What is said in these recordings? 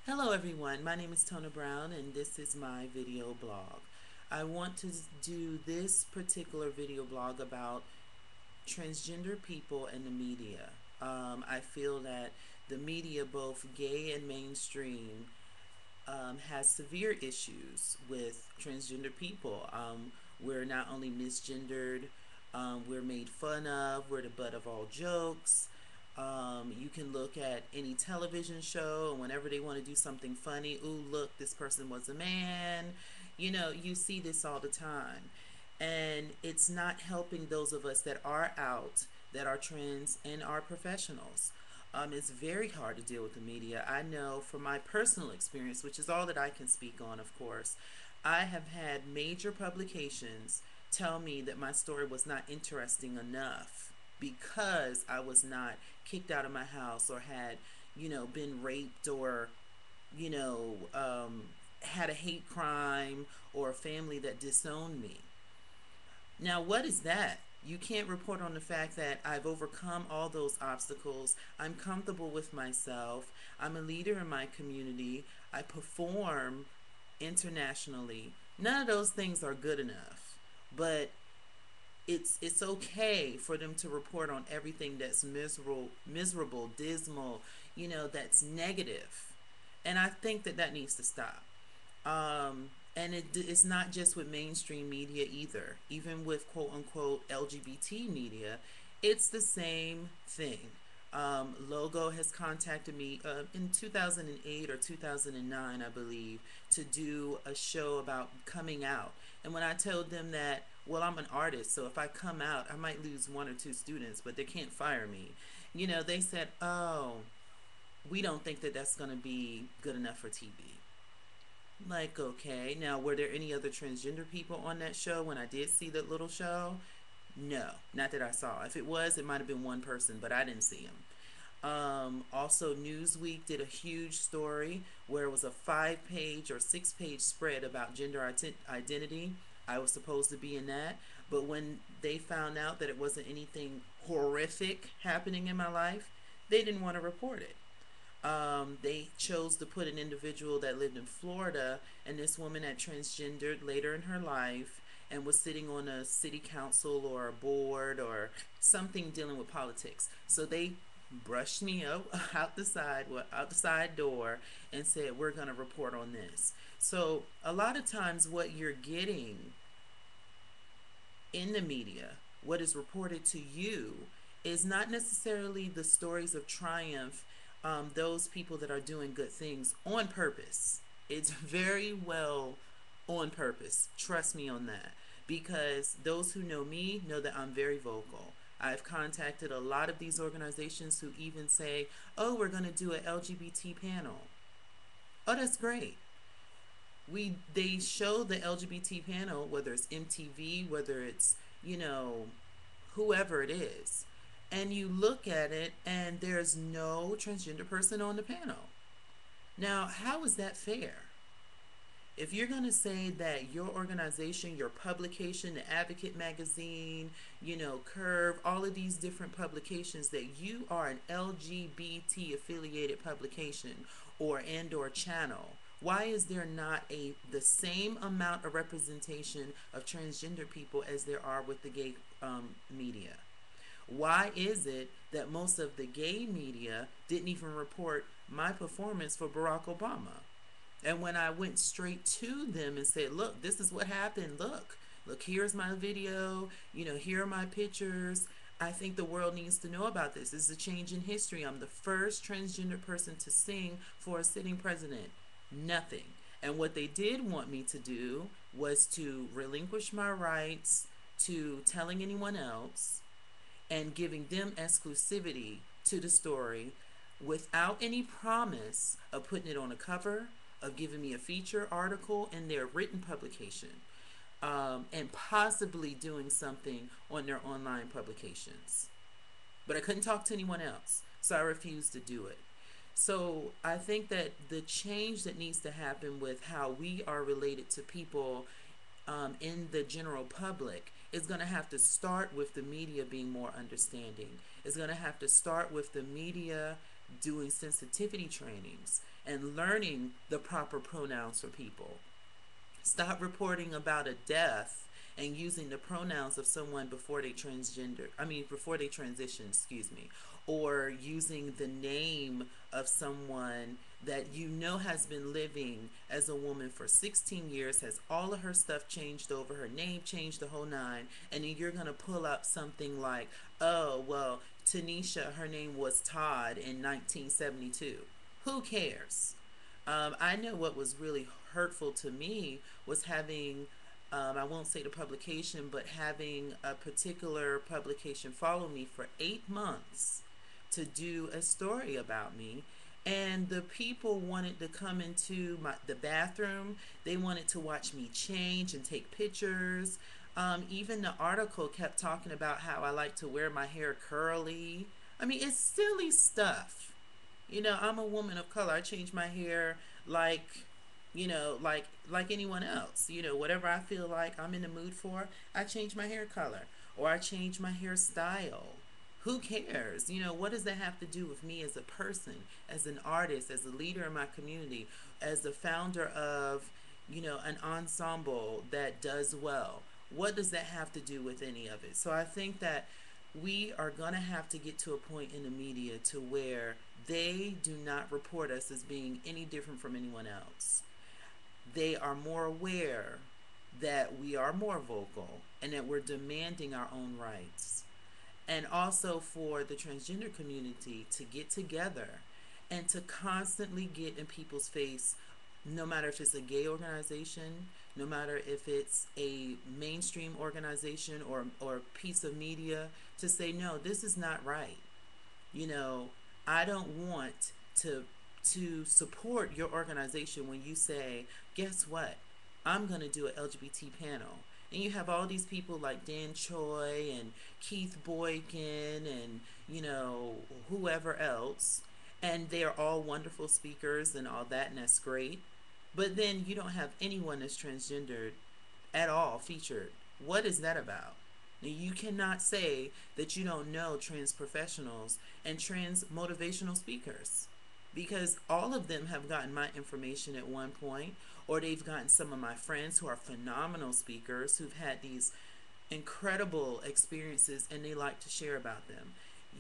Hello everyone, my name is Tona Brown and this is my video blog. I want to do this particular video blog about transgender people and the media. I feel that the media, both gay and mainstream, has severe issues with transgender people. We're not only misgendered, we're made fun of, we're the butt of all jokes. You can look at any television show, and whenever they want to do something funny, ooh, look, this person was a man. You see this all the time. And it's not helping those of us that are out, that are trans, and are professionals. It's very hard to deal with the media. I know from my personal experience, which is all that I can speak on, of course, I have had major publications tell me that my story was not interesting enough because I was not kicked out of my house or had, been raped or, you know, um, had a hate crime or a family that disowned me. Now, what is that? You can't report on the fact that I've overcome all those obstacles. I'm comfortable with myself. I'm a leader in my community. I perform internationally. None of those things are good enough. But it's okay for them to report on everything that's miserable, dismal, that's negative. And I think that that needs to stop. And it's not just with mainstream media either. Even with quote unquote LGBT media, it's the same thing. Logo has contacted me in 2008 or 2009, I believe, to do a show about coming out. And when I told them that, well, I'm an artist, so if I come out, I might lose one or two students, but they can't fire me. They said, oh, we don't think that that's going to be good enough for TV. Like, okay. Now, were there any other transgender people on that show when I did see that little show? No, not that I saw. If it was, it might have been one person, but I didn't see him. Also, Newsweek did a huge story where it was a 5-page or 6-page spread about gender identity. I was supposed to be in that, but when they found out that it wasn't anything horrific happening in my life, they didn't want to report it. They chose to put an individual that lived in Florida, and this woman had transgendered later in her life and was sitting on a city council or a board or something dealing with politics. So they brushed me up out the side door, and said, "We're going to report on this." So a lot of times, what you're getting in the media, what is reported to you, is not necessarily the stories of triumph, those people that are doing good things on purpose. It's very well on purpose. Trust me on that. Because those who know me know that I'm very vocal. I've contacted a lot of these organizations who even say, oh, we're going to do an LGBT panel. Oh, that's great. They show the LGBT panel, whether it's MTV, whether it's, you know, whoever it is. And you look at it and there's no transgender person on the panel. Now, how is that fair? If you're going to say that your organization, your publication, the Advocate magazine, Curve, all of these different publications, that you are an LGBT affiliated publication or channel, why is there not the same amount of representation of transgender people as there are with the gay media? Why is it that most of the gay media didn't even report my performance for Barack Obama? And when I went straight to them and said, look, this is what happened. Look, here's my video. Here are my pictures. I think the world needs to know about this. This is a change in history. I'm the first transgender person to sing for a sitting president. Nothing. And what they did want me to do was to relinquish my rights to telling anyone else and giving them exclusivity to the story without any promise of putting it on a cover, of giving me a feature article in their written publication, and possibly doing something on their online publications. But I couldn't talk to anyone else, so I refused to do it. So I think that the change that needs to happen with how we are related to people in the general public is going to have to start with the media being more understanding. It's going to have to start with the media doing sensitivity trainings and learning the proper pronouns for people. Stop reporting about a death and using the pronouns of someone before they transgender. I mean, before they transition, excuse me. Or using the name of someone that you know has been living as a woman for 16 years, has all of her stuff changed over, her name changed, the whole nine, and then you're going to pull up something like, oh, well, Tanisha, her name was Todd in 1972. Who cares? I know what was really hurtful to me was having, I won't say the publication, but having a particular publication follow me for 8 months to do a story about me. And the people wanted to come into the bathroom. They wanted to watch me change and take pictures. Even the article kept talking about how I like to wear my hair curly. I mean, it's silly stuff. I'm a woman of color. I change my hair like, like anyone else. Whatever I feel like I'm in the mood for, I change my hair color or I change my hairstyle. Who cares? What does that have to do with me as a person, as an artist, as a leader in my community, as the founder of, an ensemble that does well? What does that have to do with any of it? So I think that we are going to have to get to a point in the media to where they do not report us as being any different from anyone else. They are more aware that we are more vocal and that we're demanding our own rights. And also for the transgender community to get together and to constantly get in people's face, no matter if it's a gay organization, no matter if it's a mainstream organization or piece of media, to say, no, this is not right. You know, I don't want to support your organization when you say, guess what? I'm going to do an LGBT panel. And you have all these people like Dan Choi and Keith Boykin and, whoever else. And they are all wonderful speakers and all that, and that's great. But then you don't have anyone that's transgendered at all featured. What is that about? Now, you cannot say that you don't know trans professionals and trans motivational speakers because all of them have gotten my information at one point, or they've gotten some of my friends who are phenomenal speakers who've had these incredible experiences and they like to share about them.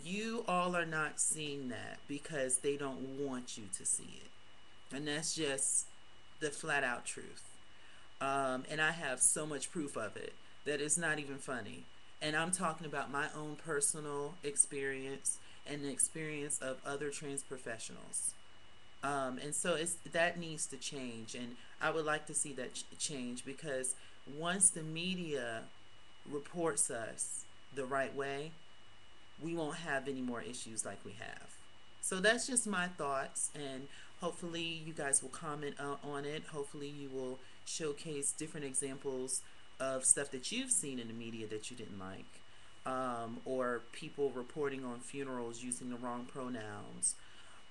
You all are not seeing that because they don't want you to see it. And that's just the flat out truth. And I have so much proof of it that it's not even funny. And I'm talking about my own personal experience and the experience of other trans professionals. And so that needs to change, and I would like to see that change because once the media reports us the right way, we won't have any more issues like we have. So that's just my thoughts, and hopefully you guys will comment on it. Hopefully you will showcase different examples of stuff that you've seen in the media that you didn't like, or people reporting on funerals using the wrong pronouns,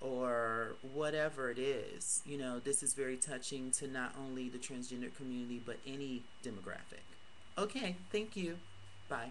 or whatever it is. This is very touching to not only the transgender community but any demographic. Okay, thank you. Bye.